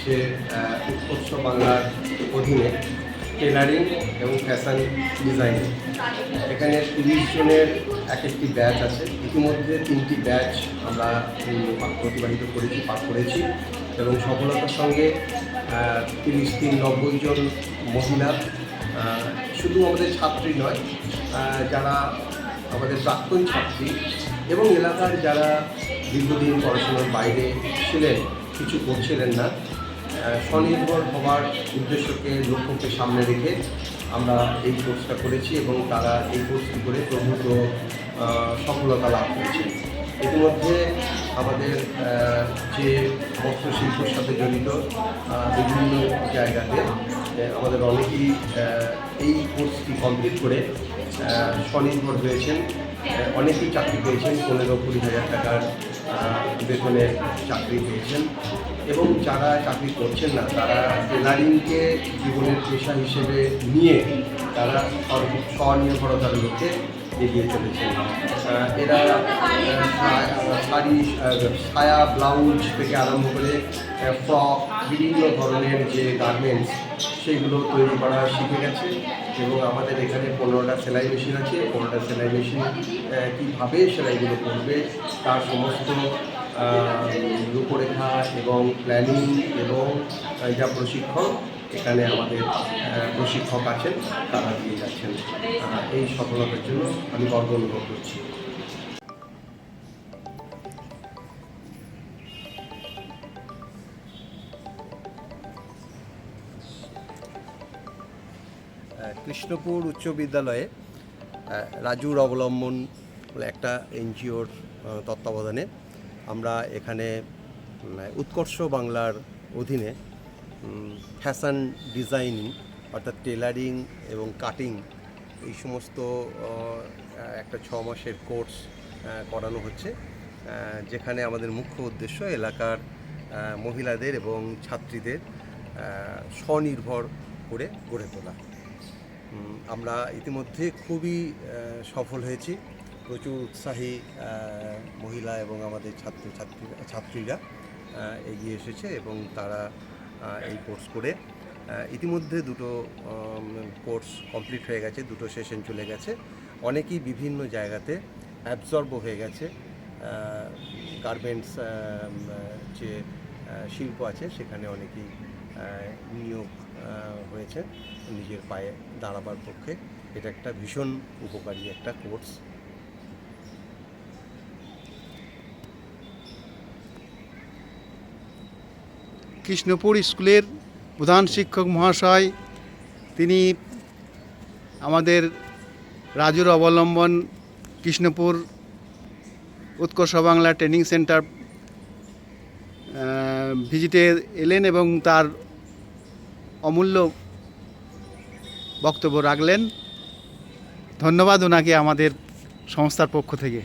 হচ্ছে উৎকর্ষ বাংলার অধীনে টেলারিং এবং ফ্যাশন ডিজাইনিং। এখানে 30 জনের এক একটি ব্যাচ আছে। ইতিমধ্যে 3টি ব্যাচ আমরা অতিবাহিত করেছি, পার করেছি এবং সফলতার সঙ্গে 90 জন মহিলা, শুধু আমাদের ছাত্রী নয়, যারা আমাদের প্রাক্তন ছাত্রী এবং এলাকার যারা দীর্ঘদিন পড়াশোনার বাইরে ছিলেন, কিছু করছিলেন না, স্বনির্ভর হওয়ার উদ্দেশ্যকে লক্ষ্যকে সামনে রেখে আমরা এই কোর্সটা করেছি এবং তারা এই কোর্সটি করে প্রভূত সফলতা লাভ করেছে। ইতিমধ্যে আমাদের যে বস্ত্রশিল্পের সাথে জড়িত বিভিন্ন জায়গাতে আমাদের অনেকেই এই কোর্সটি কমপ্লিট করে স্বনির্ভর হয়েছেন। অনেকেই চাকরি পেয়েছেন, 15-20 হাজার টাকার বেতনের চাকরি পেয়েছেন এবং যারা চাকরি করছেন না তারা টেলারিংকে জীবনের পেশা হিসেবে নিয়ে তারা স্বনির্ভরতার লক্ষ্যে এগিয়ে চলেছেন। এরা শাড়ি, ছায়া, ব্লাউজ থেকে আরম্ভ করে ফ্রক, বিভিন্ন ধরনের যে গার্মেন্টস সেইগুলো তৈরি করা শিখে গেছে এবং আমাদের এখানে 15টা সেলাই মেশিন আছে। 15টা সেলাই মেশিন কীভাবে সেলাইগুলো করবে তার সমস্ত রূপরেখা এবং প্ল্যানিং এবং যা প্রশিক্ষণ এখানে আমাদের প্রশিক্ষক আছেন, তারা দিয়ে যাচ্ছেন। এই সফলতার জন্য আমি গর্ব অনুভব করছি। কৃষ্ণপুর উচ্চ বিদ্যালয়ে রাজুর অবলম্বন বলে একটা এনজিওর তত্ত্বাবধানে আমরা এখানে উৎকর্ষ বাংলার অধীনে ফ্যাশন ডিজাইনিং অর্থাৎ টেলারিং এবং কাটিং এই সমস্ত একটা 6 মাসের কোর্স করানো হচ্ছে, যেখানে আমাদের মুখ্য উদ্দেশ্য এলাকার মহিলাদের এবং ছাত্রীদের স্বনির্ভর করে গড়ে তোলা। আমরা ইতিমধ্যে খুবই সফল হয়েছি। প্রচুর উৎসাহী মহিলা এবং আমাদের ছাত্রীরা এগিয়ে এসেছে এবং তারা এই কোর্স করে ইতিমধ্যে 2টো কোর্স কমপ্লিট হয়ে গেছে, 2টো সেশন চলে গেছে। অনেকেই বিভিন্ন জায়গাতে অ্যাবজর্ব হয়ে গেছে। গার্মেন্টস যে শিল্প আছে সেখানে অনেকেই নিয়োগ হয়েছে নিজের পায়ে দাঁড়াবার পক্ষে। এটা একটা ভীষণ উপকারী একটা কোর্স। কৃষ্ণপুর স্কুলের প্রধান শিক্ষক মহাশয় তিনি আমাদের রাজুর অবলম্বন কৃষ্ণপুর উৎকর্ষ বাংলা ট্রেনিং সেন্টার ভিজিটে এলেন এবং তার অমূল্য বক্তব্য রাখলেন। ধন্যবাদ ওনাকে আমাদের সংস্থার পক্ষ থেকে।